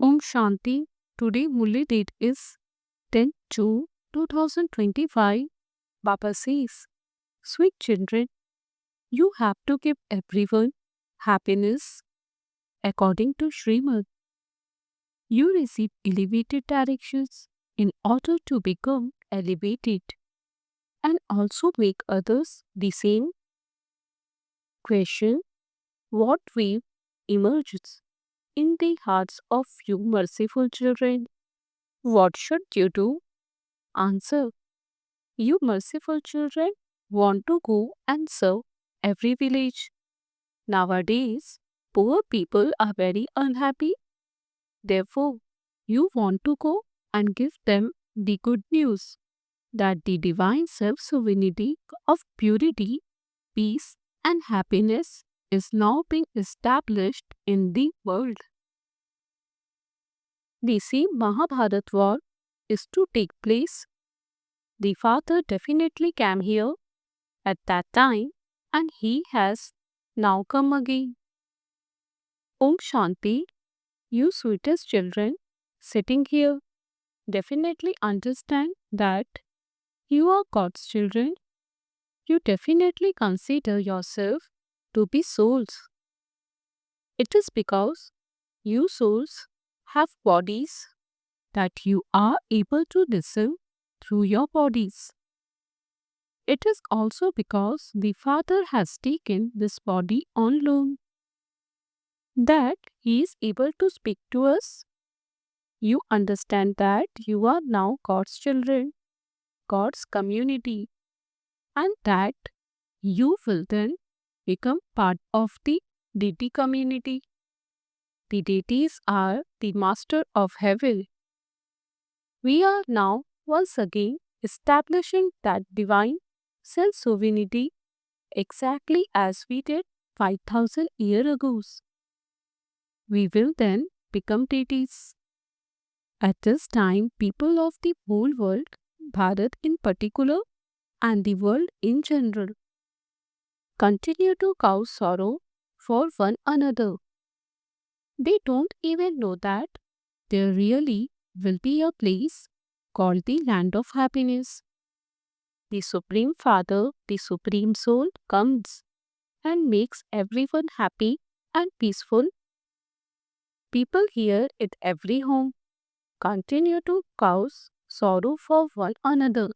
Om Shanti. Today Murli date is 10 June 2025. Baba says, sweet children, you have to give everyone happiness according to Srimad. You receive elevated directions in order to become elevated and also make others the same. Question: what wave emerges in the hearts of you merciful children? What should you do? Answer: you merciful children want to go and serve every village. Nowadays, poor people are very unhappy. Therefore, you want to go and give them the good news that the divine self sovereignty of purity, peace, and happiness is now being established in the world. The same Mahabharat war is to take place. The father definitely came here at that time and he has now come again. Om Shanti, you sweetest children sitting here definitely understand that you are God's children. You definitely consider yourself to be souls. It is because you souls have bodies that you are able to listen through your bodies. It is also because the Father has taken this body on loan that He is able to speak to us. You understand that you are now God's children, God's community, and that you will then become part of the deity community. The deities are the master of heaven. We are now once again establishing that divine self sovereignty exactly as we did 5000 years ago. We will then become deities. At this time, people of the whole world, Bharat in particular, and the world in general, continue to cause sorrow for one another. They don't even know that there really will be a place called the land of happiness. The Supreme Father, the Supreme Soul, comes and makes everyone happy and peaceful. People here at every home continue to cause sorrow for one another.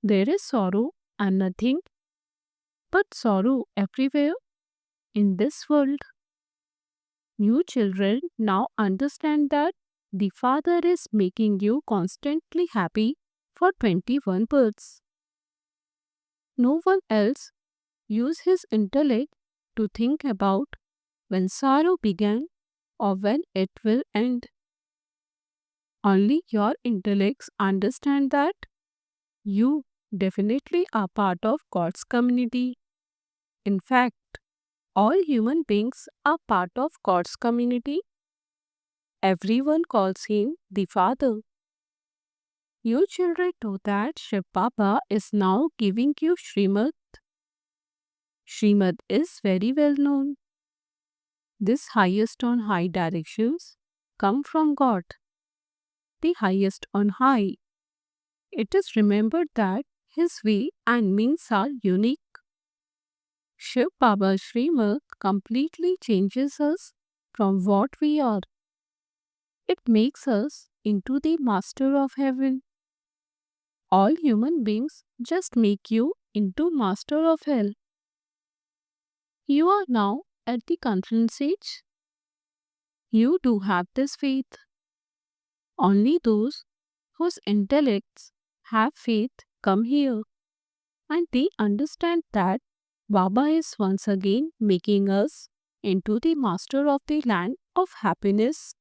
There is sorrow and nothing but sorrow everywhere in this world. You children now understand that the Father is making you constantly happy for 21 births. No one else use his intellect to think about when sorrow began or when it will end. Only your intellects understand that you definitely are part of God's community. In fact, all human beings are part of God's community. Everyone calls him the Father. You children know that Shiv Baba is now giving you Srimad. Srimad is very well known. This highest on high directions come from God, the highest on high. It is remembered that his way and means are unique. Shiv Baba Srimad completely changes us from what we are. It makes us into the master of heaven. All human beings just make you into master of hell. You are now at the conference age. You do have this faith. Only those whose intellects have faith come here and they understand that Baba is once again making us into the master of the land of happiness.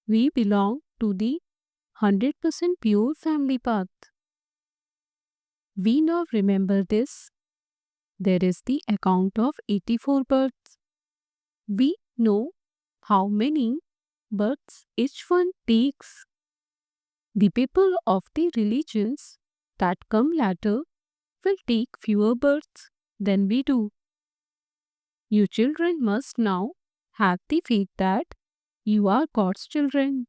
We belong to the 100% pure family path. We now remember this. There is the account of 84 births. We know how many births each one takes. The people of the religions that come later will take fewer births than we do. You children must now have the faith that You are God's children.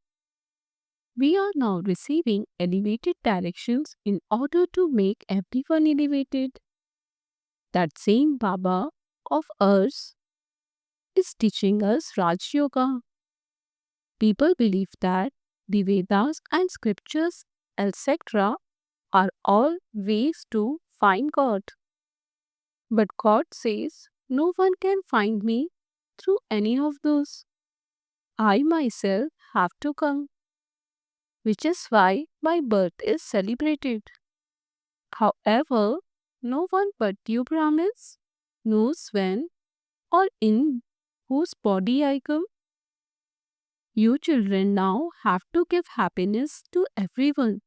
We are now receiving elevated directions in order to make everyone elevated. That same Baba of ours is teaching us Raj Yoga. People believe that the Vedas and scriptures, etc., are all ways to find God. But God says, no one can find me through any of those. I myself have to come, which is why my birth is celebrated. However, no one but you, Brahmins, knows when or in whose body I come. You children now have to give happiness to everyone.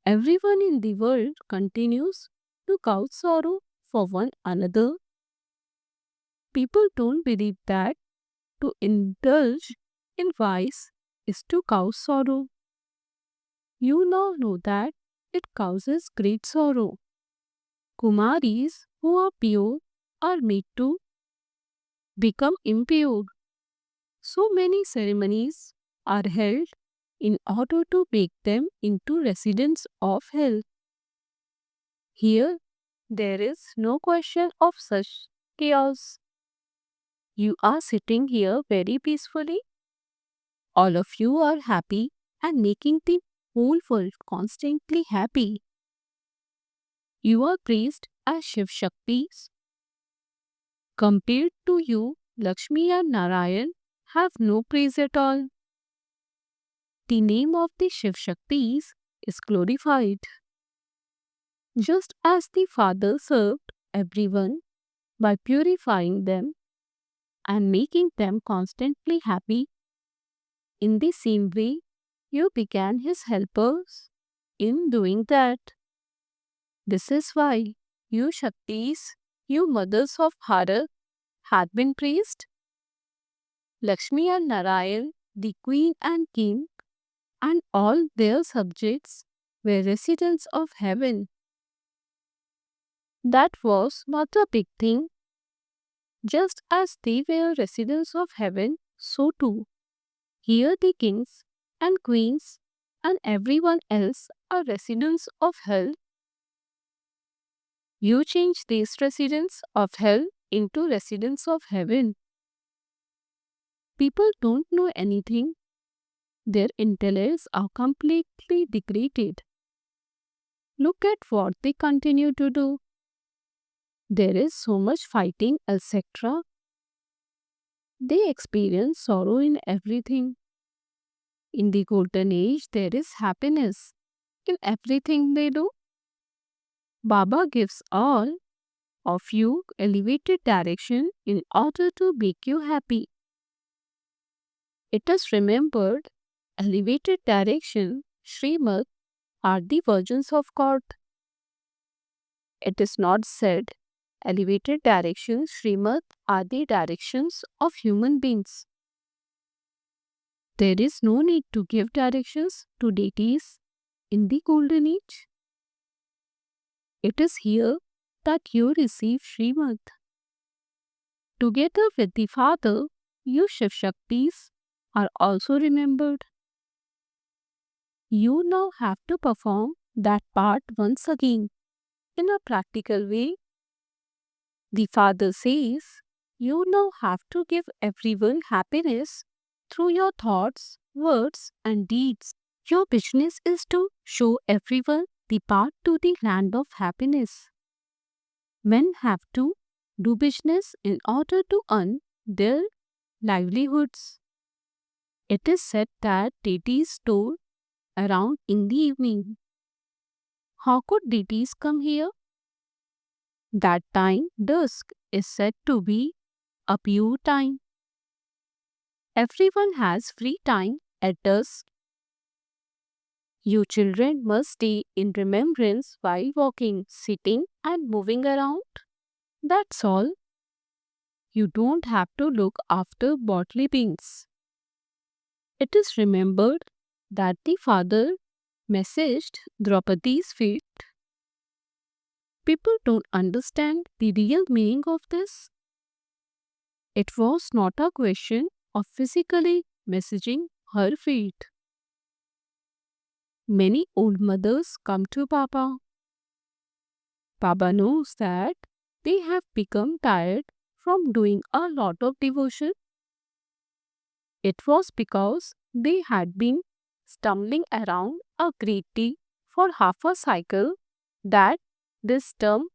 Everyone in the world continues to cause sorrow for one another. People don't believe that to indulge in vice is to cause sorrow. You now know that it causes great sorrow. Kumaris who are pure are made to become impure. So many ceremonies are held in order to make them into residents of hell. Here, there is no question of such chaos. You are sitting here very peacefully. All of you are happy and making the whole world constantly happy. You are praised as Shiv Shaktis. Compared to you, Lakshmi and Narayan have no praise at all. The name of the Shiv Shaktis is glorified. Just as the Father served everyone by purifying them and making them constantly happy, in the same way, you began his helpers in doing that. This is why you Shaktis, you mothers of Bharat, had been praised. Lakshmi and Narayan, the queen and king, and all their subjects were residents of heaven. That was not a big thing. Just as they were residents of heaven, so too, here the kings and queens and everyone else are residents of hell. You change these residents of hell into residents of heaven. People don't know anything. Their intellects are completely degraded. Look at what they continue to do. There is so much fighting, etc. They experience sorrow in everything. In the golden age, there is happiness in everything they do. Baba gives all of you elevated direction in order to make you happy. It is remembered, elevated direction, Srimad, are the versions of God. It is not said, elevated directions, Srimad, are the directions of human beings. There is no need to give directions to deities in the golden age. It is here that you receive Srimad. Together with the Father, you Shiv Shaktis are also remembered. You now have to perform that part once again in a practical way. The Father says, you now have to give everyone happiness through your thoughts, words, and deeds. Your business is to show everyone the path to the land of happiness. Men have to do business in order to earn their livelihoods. It is said that deities stroll around in the evening. How could deities come here? That time, dusk, is said to be a pure time. Everyone has free time at dusk. You children must stay in remembrance while walking, sitting, and moving around. That's all. You don't have to look after bodily beings. It is remembered that the father messaged Draupadi's fate. People don't understand the real meaning of this. It was not a question of physically messaging her feet. Many old mothers come to Baba. Baba knows that they have become tired from doing a lot of devotion. It was because they had been stumbling around a great deal for half a cycle that this term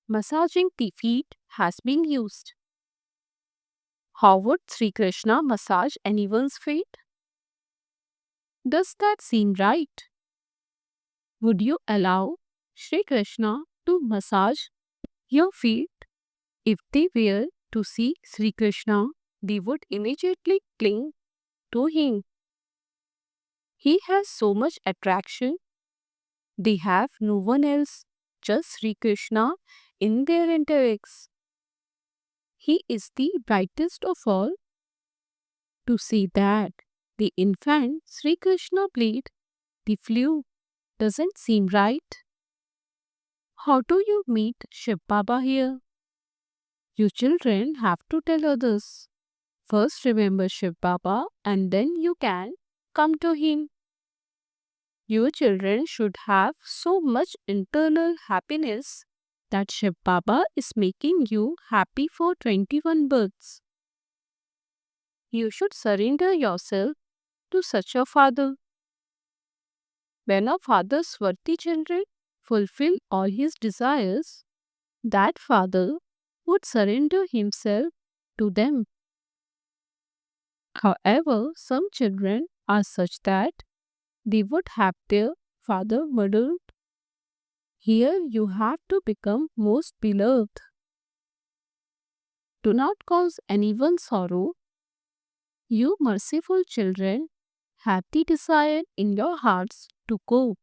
massaging the feet has been used. How would Sri Krishna massage anyone's feet? Does that seem right? Would you allow Sri Krishna to massage your feet? If they were to see Sri Krishna, they would immediately cling to him. He has so much attraction. They have no one else, just Sri Krishna in their intellects. He is the brightest of all. To see that the infant Sri Krishna played the flute doesn't seem right. How do you meet Shiv Baba here? You children have to tell others. First remember Shiv Baba and then you can come to him. Your children should have so much internal happiness that Shiv Baba is making you happy for 21 births. You should surrender yourself to such a father. When a father's swarthy children fulfill all his desires, that father would surrender himself to them. However, some children are such that they would have their father murdered. Here you have to become most beloved. Do not cause anyone sorrow. You merciful children have the desire in your hearts to go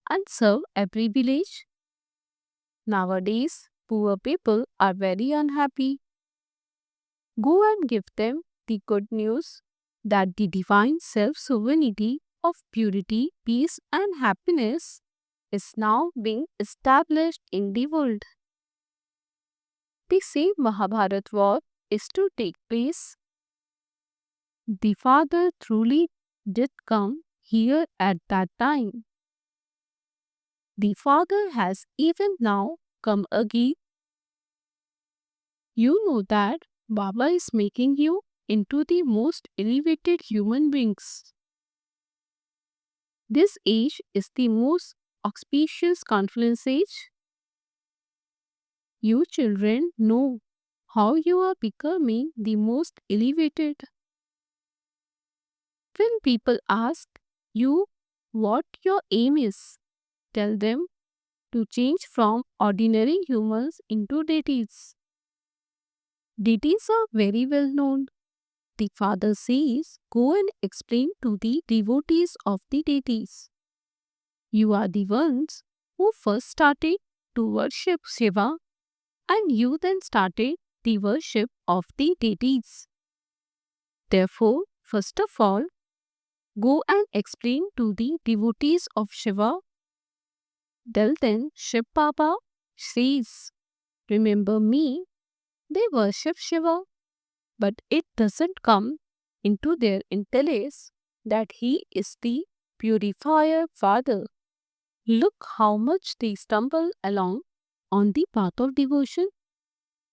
and serve every village. Nowadays, poor people are very unhappy. Go and give them the good news that the divine self-sovereignty of purity, peace and happiness is now being established in the world. The same Mahabharat war is to take place. The Father truly did come here at that time. The Father has even now come again. You know that Baba is making you into the most elevated human beings. This age is the most auspicious confluence age. You children know how you are becoming the most elevated. When people ask you what your aim is, tell them to change from ordinary humans into deities. Deities are very well known. The Father says, go and explain to the devotees of the deities. You are the ones who first started to worship Shiva and you then started the worship of the deities. Therefore, first of all, go and explain to the devotees of Shiva. Tell them Shiv Baba says, remember me, they worship Shiva, but it doesn't come into their intellects that he is the purifier Father. Look how much they stumble along on the path of devotion.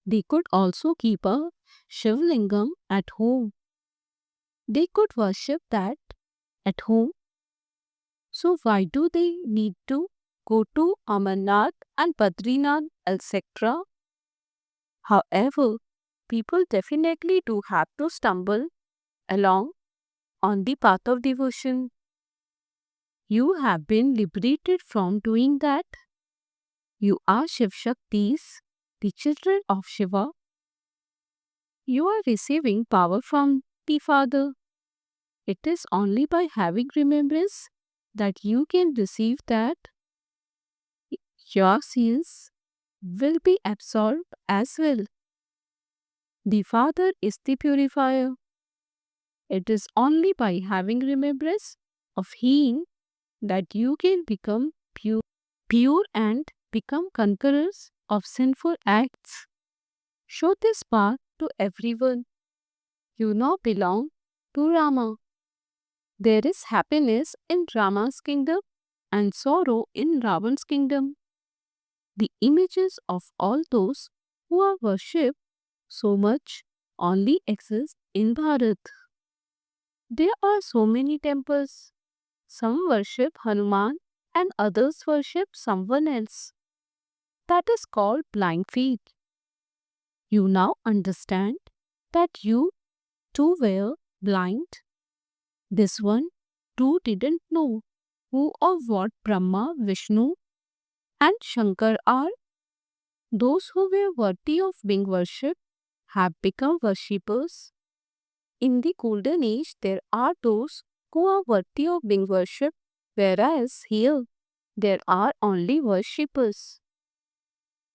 They could also keep a Shivlingam at home. They could worship that at home. So why do they need to go to Amarnath and Badrinath, etc.? However, people definitely do have to stumble along on the path of devotion. You have been liberated from doing that. You are Shiv Shaktis, the children of Shiva. You are receiving power from the Father. It is only by having remembrance that you can receive that. Your sins will be absorbed as well. The Father is the purifier. It is only by having remembrance of Him that you can become pure and become conquerors of sinful acts. Show this path to everyone. You now belong to Rama. There is happiness in Rama's kingdom and sorrow in Ravan's kingdom. The images of all those who are worshipped so much only exist in Bharat. There are so many temples. Some worship Hanuman and others worship someone else. That is called blind faith. You now understand that you too were blind. This one too didn't know who or what Brahma, Vishnu, and Shankar are. Those who were worthy of being worshipped have become worshippers. In the golden age, there are those who are worthy of being worshipped, whereas here there are only worshippers.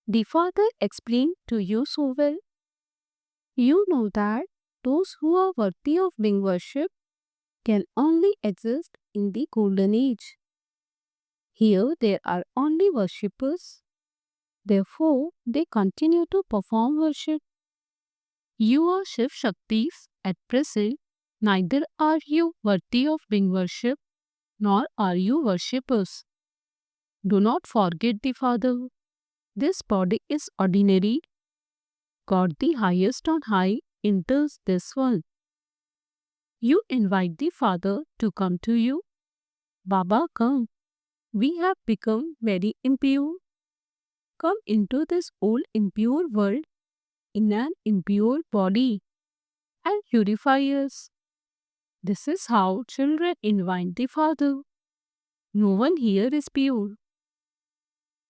The Father explained to you so well. You know that those who are worthy of being worshipped can only exist in the golden age. Here there are only worshippers. Therefore, they continue to perform worship. You are Shiv Shaktis at present. Neither are you worthy of being worshipped, nor are you worshippers. Do not forget the Father. This body is ordinary. God the highest on high enters this world. You invite the Father to come to you. Baba, come. We have become very impure. Come into this old impure world in an impure body and purify us. This is how children invite the Father. No one here is pure.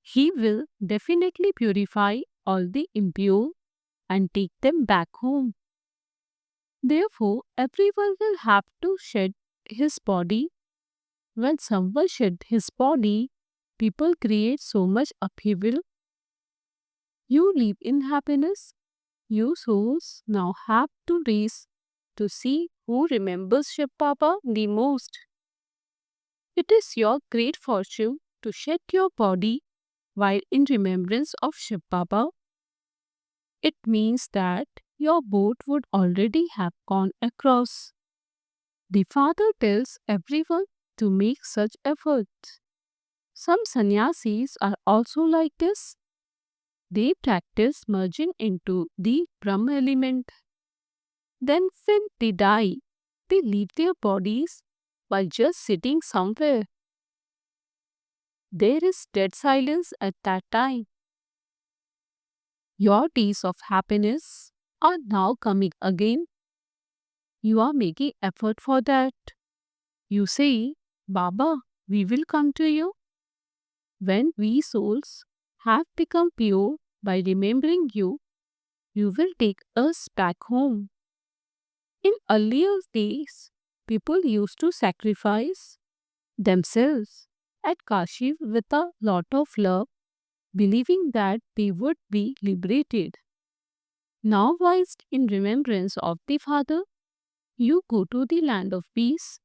He will definitely purify all the impure and take them back home. Therefore, everyone will have to shed his body. When someone shed his body, people create so much upheaval. You live in happiness. You souls now have to race to see who remembers Shiv Baba the most. It is your great fortune to shed your body while in remembrance of Shiv Baba. It means that your boat would already have gone across. The Father tells everyone to make such efforts. Some sannyasis are also like this. They practice merging into the Brahma element. Then when they die, they leave their bodies while just sitting somewhere. There is dead silence at that time. Your days of happiness are now coming again. You are making effort for that. You say, Baba, we will come to you. When we souls have become pure by remembering you, you will take us back home. In earlier days, people used to sacrifice themselves at Kashi with a lot of love, believing that they would be liberated. Now, whilst in remembrance of the Father, you go to the land of peace.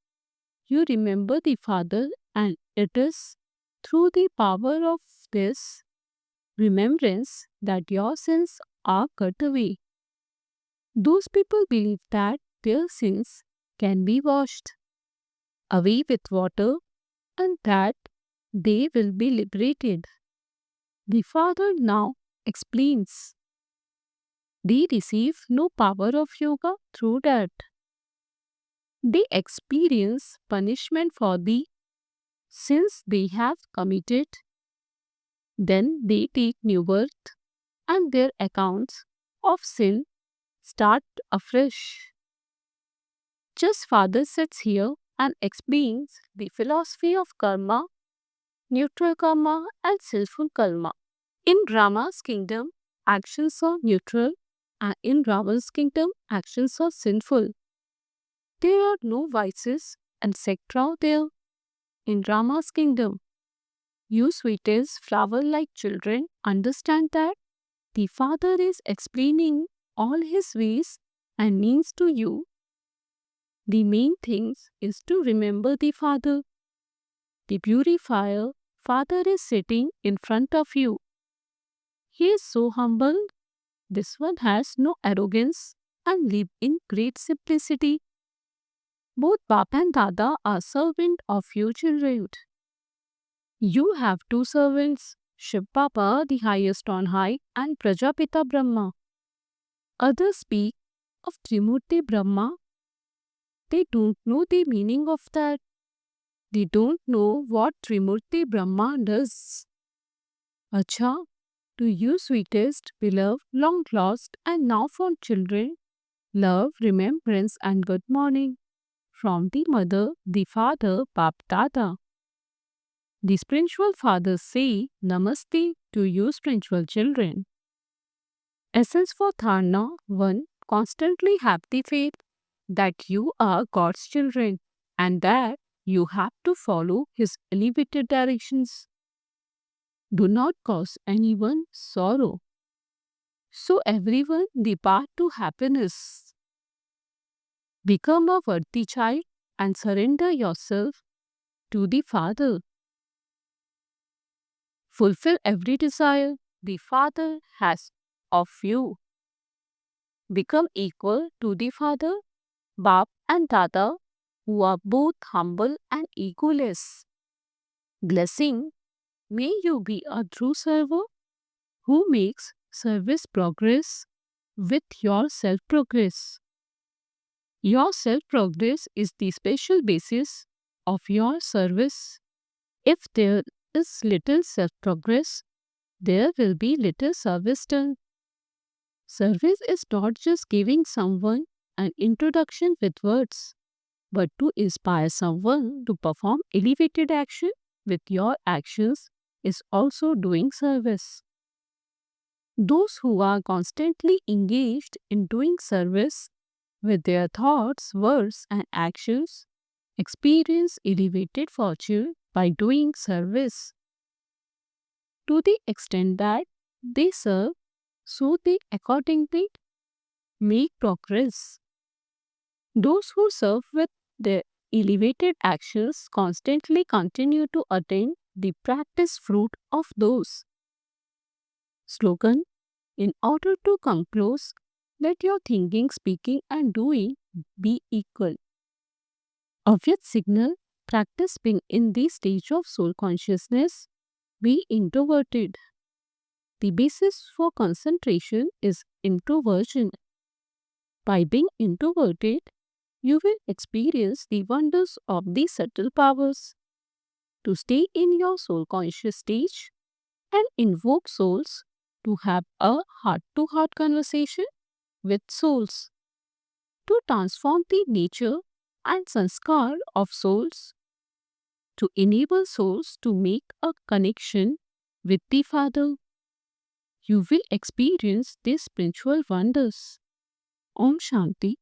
You remember the Father, and it is through the power of this remembrance that your sins are cut away. Those people believe that their sins can be washed away with water and that they will be liberated. The Father now explains they receive no power of yoga through that. They experience punishment for the sins they have committed. Then they take new birth and their accounts of sin start afresh. Just Father sits here and explains the philosophy of karma, neutral karma, and skillful karma. In Rama's kingdom, actions are neutral, and in Rava's kingdom, actions are sinful. There are no vices, etc. there. In Rama's kingdom, you sweetest flower-like children understand that the Father is explaining all his ways and means to you. The main thing is to remember the Father. The purifier Father is sitting in front of you. He is so humble. This one has no arrogance and live in great simplicity. Both Bap and Dada are servant of your children. You have two servants, Shiv Baba, the highest on high, and Prajapita Brahma. Others speak of Trimurti Brahma. They don't know the meaning of that. They don't know what Trimurti Brahma does. Acha, to you sweetest, beloved, long lost, and now found children, love, remembrance, and good morning. From the mother, the father, Bap Dada. The spiritual fathers say Namaste to you spiritual children. Essence for Dharna 1. Constantly have the faith that you are God's children and that you have to follow His elevated directions. Do not cause anyone sorrow. So everyone depart to happiness. Become a worthy child and surrender yourself to the Father. Fulfill every desire the Father has of you. Become equal to the Father, Bap and Dada, who are both humble and egoless. Blessing, may you be a true server who makes service progress with your self-progress. Your self-progress is the special basis of your service. If there is little self-progress, there will be little service done. Service is not just giving someone an introduction with words, but to inspire someone to perform elevated action with your actions is also doing service. Those who are constantly engaged in doing service with their thoughts, words, and actions experience elevated fortune by doing service. To the extent that they serve, so they accordingly make progress. Those who serve with their elevated actions constantly continue to attain the practice fruit of those. Slogan: in order to come close, let your thinking, speaking, and doing be equal. Avyat signal: practice being in the stage of soul consciousness, be introverted. The basis for concentration is introversion. By being introverted, you will experience the wonders of the subtle powers. To stay in your soul conscious stage and invoke souls to have a heart-to-heart conversation with souls. To transform the nature and sanskar of souls. To enable souls to make a connection with the Father. You will experience these spiritual wonders. Om Shanti.